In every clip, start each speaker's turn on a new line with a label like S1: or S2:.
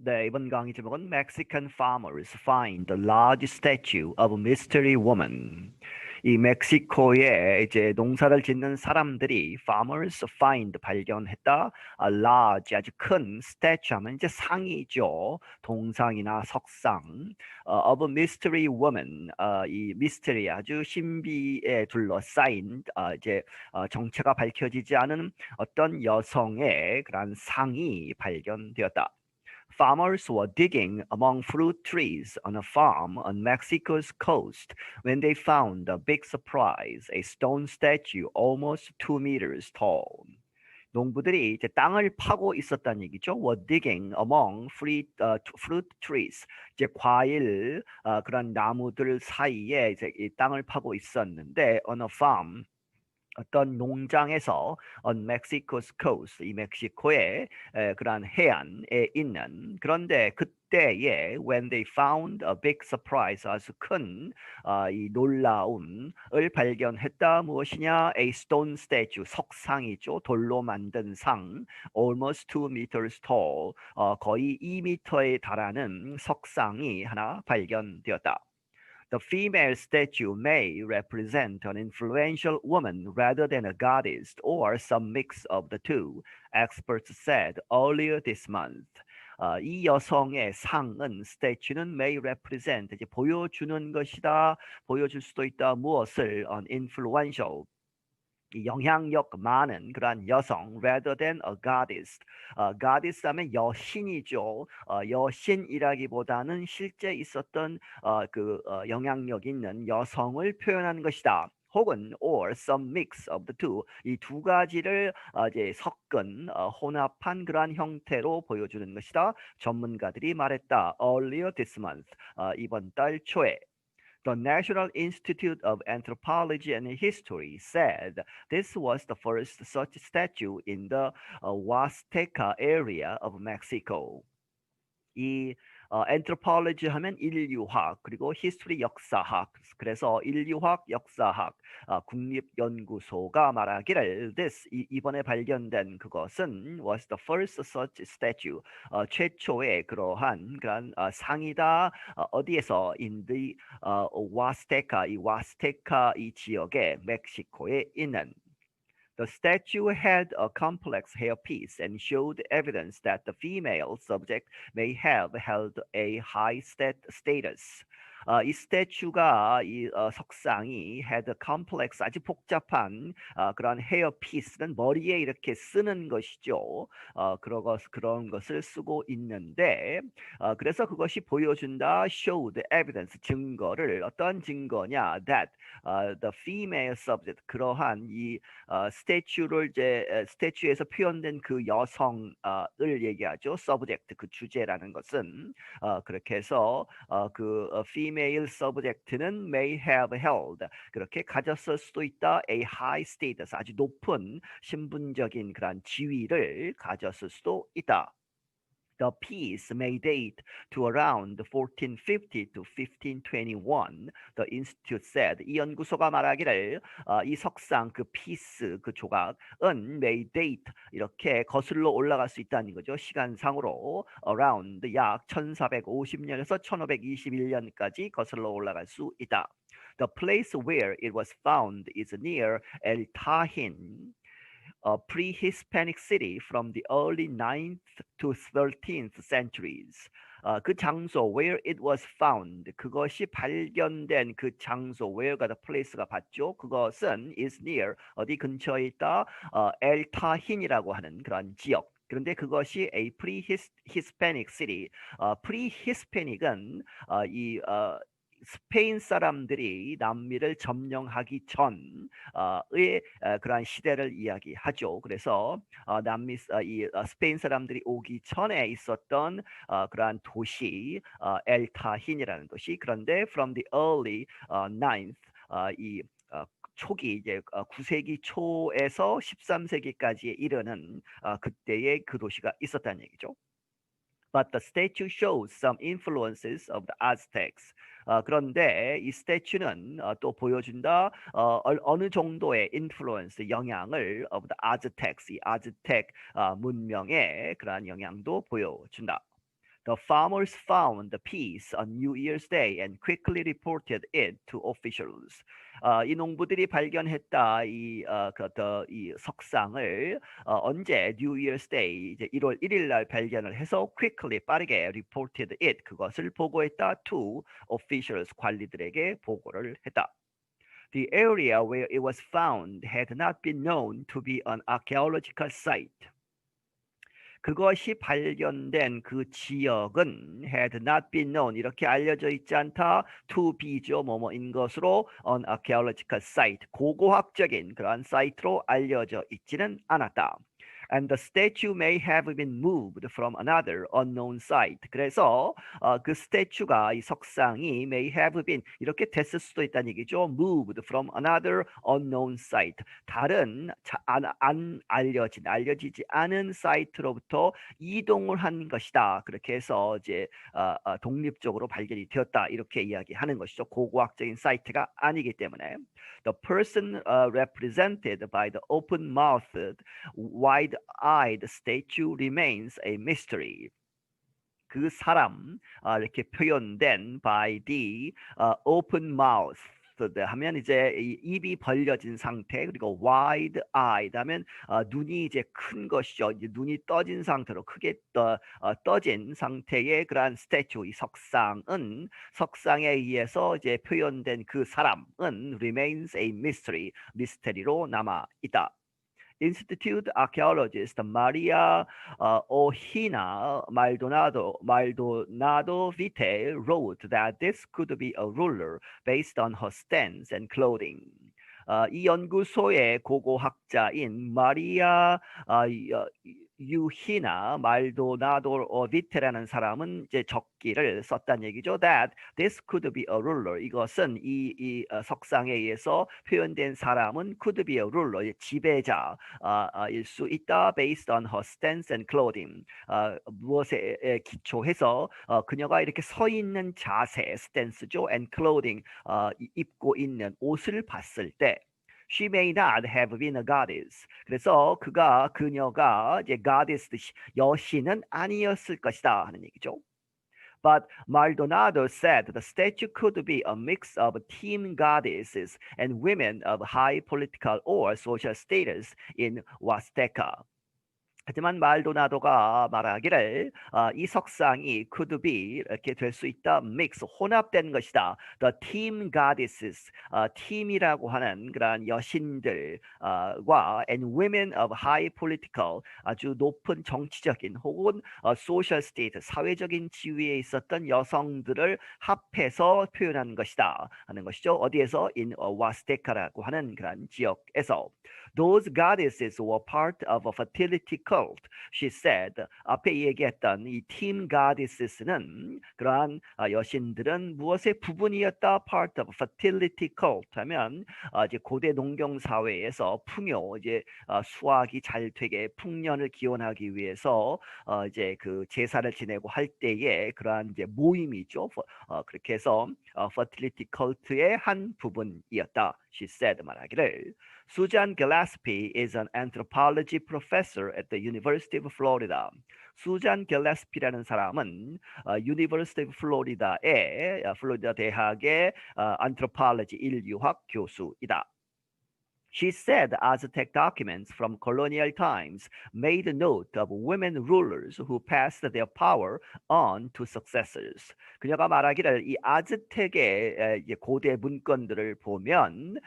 S1: 네, 이번 강의 제목은 Mexican farmers find a large statue of a mystery woman. 이 멕시코에 이제 농사를 짓는 사람들이 farmers find 발견했다. a large 아주 큰 statue 하면 이제 상이죠. 동상이나 석상. of a mystery woman. 이 mystery 아주 신비에 둘러싸인 이제 정체가 밝혀지지 않은 어떤 여성의 그런 상이 발견되었다. Farmers were digging among fruit trees on a farm on Mexico's coast when they found a big surprise, a stone statue almost 2 meters tall. 농부들이 이제 땅을 파고 있었다는 얘기죠. Were digging among fruit trees. 이제 과일 그런 나무들 사이에 이제 이 땅을 파고 있었는데 on a farm. 어떤 농장에서 on Mexico's coast, 이 멕시코의 그러한 해안에 있는 그런데 그때에 when they found a big surprise 아주 큰 이 놀라움을 발견했다. 무엇이냐? A stone statue, 석상이죠. 돌로 만든 상, almost 2 meters tall, 거의 2m에 달하는 석상이 하나 발견되었다. The female statue may represent an influential woman rather than a goddess or some mix of the two, experts said earlier this month. 이 여성의 상은 statue는 may represent 이제 보여주는 것이다, 보여줄 수도 있다. 무엇을 an influential 영향력 많은 그러한 여성 rather than a goddess. goddess 하면 여신이죠. 여신이라기보다는 실제 있었던 영향력 있는 여성을 표현하는 것이다. 혹은 or some mix of the two. 이 두 가지를 이제 섞은 혼합한 그러한 형태로 보여주는 것이다. 전문가들이 말했다. Earlier this month. 이번 달 초에. The National Institute of Anthropology and History said this was the first such statue in the Huasteca area of Mexico. 이 anthropology 하면 인류학 그리고 history 역사학 그래서 인류학 역사학 국립연구소가 말하기를 this 이번에 발견된 그것은 was the first such statue 최초의 그러한 상이다. 어디에서 in the Huasteca 이 Huasteca 이 지역의 멕시코에 있는 The statue had a complex hairpiece and showed evidence that the female subject may have held a high status. 이 스태츄가 이 석상이 had a complex 아주 복잡한 그런 헤어피스는 머리에 이렇게 쓰는 것이죠. 그런 것을 쓰고 있는데 그래서 그것이 보여준다 showed evidence 증거를 어떤 증거냐 that the female subject 그러한 이 스태츄를 이제 스태츄에서 표현된 그 여성을 얘기하죠. subject 그 주제라는 것은 그렇게 해서 그 female subject는 may have held 그렇게 가졌을 수도 있다. a high status 아주 높은 신분적인 그런 지위를 가졌을 수도 있다. The piece may date to around 1450 to 1521. The institute said. 이 연구소가 말하기를 이 석상 그 피스 그 조각은 may date 이렇게 거슬러 올라갈 수 있다는 거죠. 시간상으로 around 약 1450년에서 1521년까지 거슬러 올라갈 수 있다. The place where it was found is near El Tajín. A pre-Hispanic city from the early 9th to 13th centuries. 그 장소 where it was found 그것이 발견된 그 장소 where가 the place가 봤죠. 그것은 is near 어디 근처에 있다. El Tajin이라고 하는 그런 지역. 그런데 그것이 a pre-Hispanic city. pre-Hispanic은 이 스페인 사람들이 남미를 점령하기 전의 그러한 시대를 이야기하죠. 그래서 스페인 사람들이 오기 전에 있었던 그러한 도시 엘타힌이라는 도시. 그런데 from the early 9th 이 초기 이제 9세기 초에서 13세기까지에 이르는 그때의 그 도시가 있었다는 얘기죠. But the statue shows some influences of the Aztecs. 그런데 이 스태츄는 또 보여준다 어느 정도의 influence 영향을 of the Aztecs 이 아즈텍 문명의 그러한 영향도 보여준다. The farmers found the peace on New Year's Day and quickly reported it to officials. 이 농부들이 발견했다 이 석상을 언제 New Year's Day 이제 1월 1일 날 발견을 해서 quickly 빠르게 reported it 그것을 보고했다 to officials 관리들에게 보고를 했다. The area where it was found had not been known to be an archaeological site. 그것이 발견된 그 지역은 had not been known 이렇게 알려져 있지 않다 to be죠 뭐뭐인 것으로 an archaeological site 고고학적인 그러한 사이트로 알려져 있지는 않았다. And the statue may have been moved from another unknown site. 그래서 그 스태츄가 이 석상이 may have been 이렇게 됐을 수도 있다는 얘기죠. Moved from another unknown site. 다른 안 알려지지 않은 사이트로부터 이동을 한 것이다. 그렇게 해서 이제 독립적으로 발견이 되었다. 이렇게 이야기하는 것이죠. 고고학적인 사이트가 아니기 때문에. The person represented by the open-mouthed, wide-eyed statue remains a mystery. 그 사람 이렇게 표현된 by the open-mouthed 하면 이제 입이 벌려진 상태 그리고 wide-eyed 하면 눈이 이제 큰 것이죠. 이제 눈이 떠진 상태로 크게 떠진 상태의 그러한 스태츄 이 석상에 의해서 이제 표현된 그 사람은 remains a mystery 미스테리로 남아 있다. Institute archaeologist Maria Ohina Maldonado Vite wrote that this could be a ruler based on her stance and clothing. 이 연구소의 고고학자인 마리아 유히나 말도나도 비테라는 사람은 이제 적기를 썼다는 얘기죠. That this could be a ruler. 이것은 이 석상에 의해서 표현된 사람은 could be a ruler. 지배자일 수 있다. Based on her stance and clothing. 무엇에 기초해서 그녀가 이렇게 서 있는 자세, stance죠. And clothing. 입고 있는 옷을 봤을 때. She may not have been a goddess. 그래서 그녀가 이제 goddess 여신은 아니었을 것이다 하는 얘기죠. But Maldonado said the statue could be a mix of teen goddesses and women of high political or social status in Huasteca. 하지만 말도나도가 말하기를 이 석상이 could be 이렇게 될 수 있다. mix 혼합된 것이다. The team goddesses 팀이라고 하는 그러한 여신들과 and women of high political 아주 높은 정치적인 혹은 social state 사회적인 지위에 있었던 여성들을 합해서 표현한 것이다 하는 것이죠. 어디에서 in Huasteca라고 하는 그러한 지역에서. Those goddesses were part of a fertility cult, she said. 앞에 얘기했던 이 team goddesses는 그러한 여신들은 무엇의 부분이었다? Part of fertility cult 하면 이제 고대 농경 사회에서 풍요 이제 수확이 잘 되게 풍년을 기원하기 위해서 이제 그 제사를 지내고 할 때에 그러한 이제 모임이죠. 그렇게 해서 fertility cult의 한 부분이었다. She said 말하기를. Susan Gillespie is an anthropology professor at the University of Florida. 수잔 갤레스피라는 사람은 University of Florida의 플로리다 대학의 anthropology 인류학 교수이다. She said Aztec documents from colonial times made note of women rulers who passed their power on to successors. 그녀가 말하기를 이 아즈텍의 고대 문건들을 보면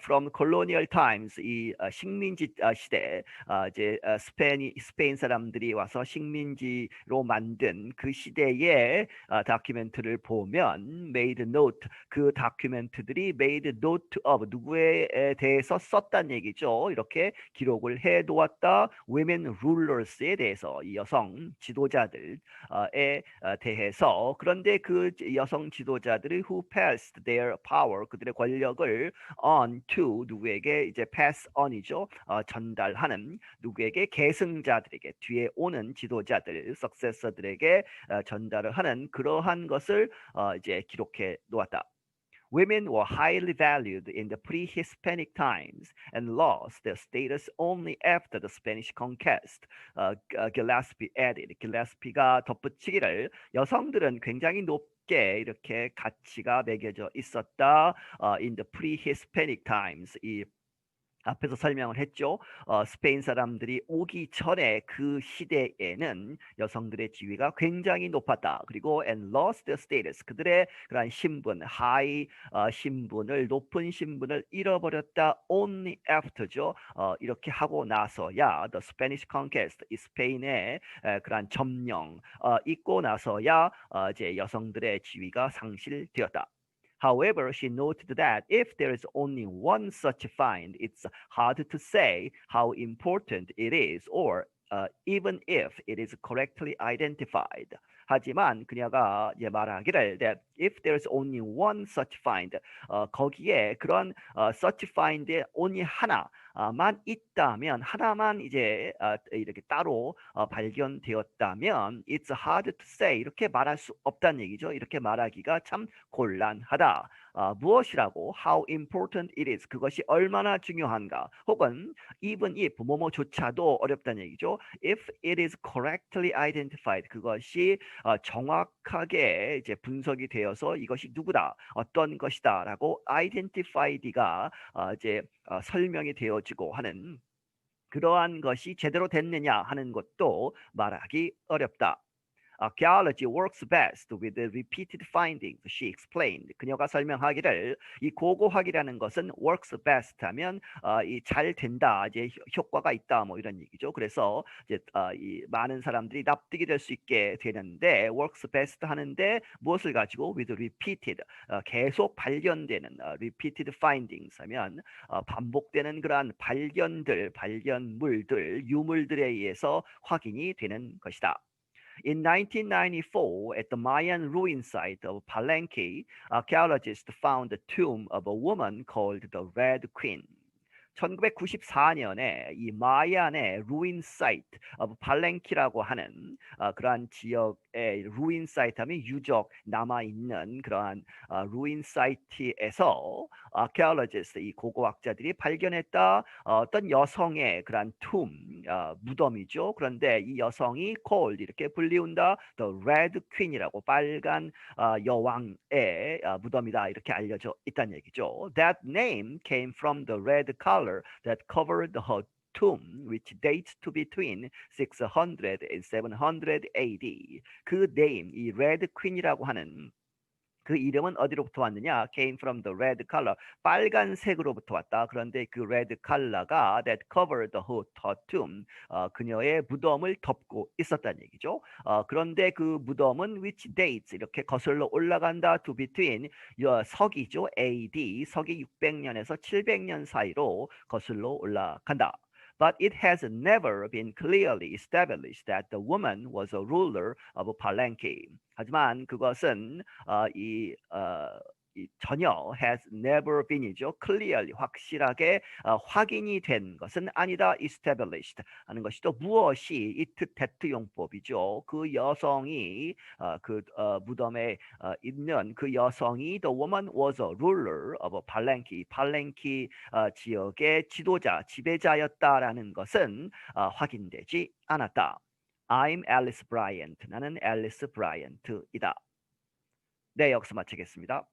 S1: from colonial times 이 식민지 시대 이제 스페인 사람들이 와서 식민지로 만든 그 시대의 다큐멘트를 보면 made note 그 다큐멘트들이 made note of 누구에 대해서 썼단 얘기죠. 이렇게 기록을 해놓았다. women rulers에 대해서 이 여성 지도자들에 대해서 그런데 그 여성 지도자들이 who passed their power 그들의 권력을 on to 누구에게 이제 pass on이죠. 전달하는 누구에게 계승자들에게 뒤에 오는 지도자들 successor들에게 전달을 하는 그러한 것을 이제 기록해 놓았다. Women were highly valued in the pre-Hispanic times and lost their status only after the Spanish conquest. Gillespie added. Gillespie가 덧붙이기를 여성들은 굉장히 높게 이렇게 가치가 매겨져 있었다. In the pre-Hispanic times. 이 앞에서 설명을 했죠. 스페인 사람들이 오기 전에 그 시대에는 여성들의 지위가 굉장히 높았다. 그리고 and lost their status. 그들의 그러한 신분, high 신분을 높은 신분을 잃어버렸다. Only after죠. 이렇게 하고 나서야 the Spanish conquest, 이 스페인의 그러한 점령 있고 나서야 이제 여성들의 지위가 상실되었다. However, she noted that if there is only one such find, it's hard to say how important it is, or even if it is correctly identified. 하지만 그녀가 이제 말하기를 that if there is only one such find, 거기에 그런 such find에 only 하나만 있다면, 하나만 이제 이렇게 따로 발견되었다면 it's hard to say, 이렇게 말할 수 없다는 얘기죠. 이렇게 말하기가 참 곤란하다. 무엇이라고? How important it is. 그것이 얼마나 중요한가. 혹은 even if 뭐뭐조차도 어렵다는 얘기죠. If it is correctly identified. 그것이 정확하게 이제 분석이 되어서 이것이 누구다, 어떤 것이다라고 identified가 이제 설명이 되어지고 하는 그러한 것이 제대로 됐느냐 하는 것도 말하기 어렵다. Archaeology works best with the repeated findings, she explained. 그녀가 설명하기를 이 고고학이라는 것은 works best 하면 이 잘 된다, 이제 효과가 있다, 뭐 이런 얘기죠. 그래서 이제 이 많은 사람들이 납득이 될 수 있게 되는데 works best 하는데 무엇을 가지고 with repeated 계속 발견되는 repeated findings 하면 반복되는 그러한 발견들, 발견물들, 유물들에 의해서 확인이 되는 것이다. In 1994, at the Mayan ruin site of Palenque, archaeologists found the tomb of a woman called the Red Queen. 1994년에 이 마얀의 루인 사이트, 팔랭키라고 하는 그러한 지역의 루인 사이트 하면 유적 남아있는 그러한 루인 사이트에서 archaeologists, 이 고고학자들이 발견했다. 어떤 여성의 그러한 무덤이죠. 그런데 이 여성이 called, 이렇게 불리운다. The Red Queen이라고, 빨간 여왕의 무덤이다, 이렇게 알려져 있다는 얘기죠. That name came from the red color that covered her tomb, which dates to between 600 and 700 AD. 그 name, 이 Red Queen이라고 하는 그 이름은 어디로부터 왔느냐? Came from the red color. 빨간색으로부터 왔다. 그런데 그 red color가 that covered her tomb. 그녀의 무덤을 덮고 있었다는 얘기죠. 그런데 그 무덤은 which dates, 이렇게 거슬러 올라간다. to between 서기죠. AD, 서기 600년에서 700년 사이로 거슬러 올라간다. But it has never been clearly established that the woman was a ruler of Palenque. 하지만 그것은 전혀 has never been이죠. clearly, 확실하게 확인이 된 것은 아니다. established 하는 것이 또 무엇이 it that 용법이죠. 그 여성이 그 무덤에 있는 그 여성이 the woman was a ruler of Palenque, 팔랭키 지역의 지도자, 지배자였다라는 것은 확인되지 않았다. I'm Alice Bryant. 나는 앨리스 브라이언트이다. 네, 여기서 마치겠습니다.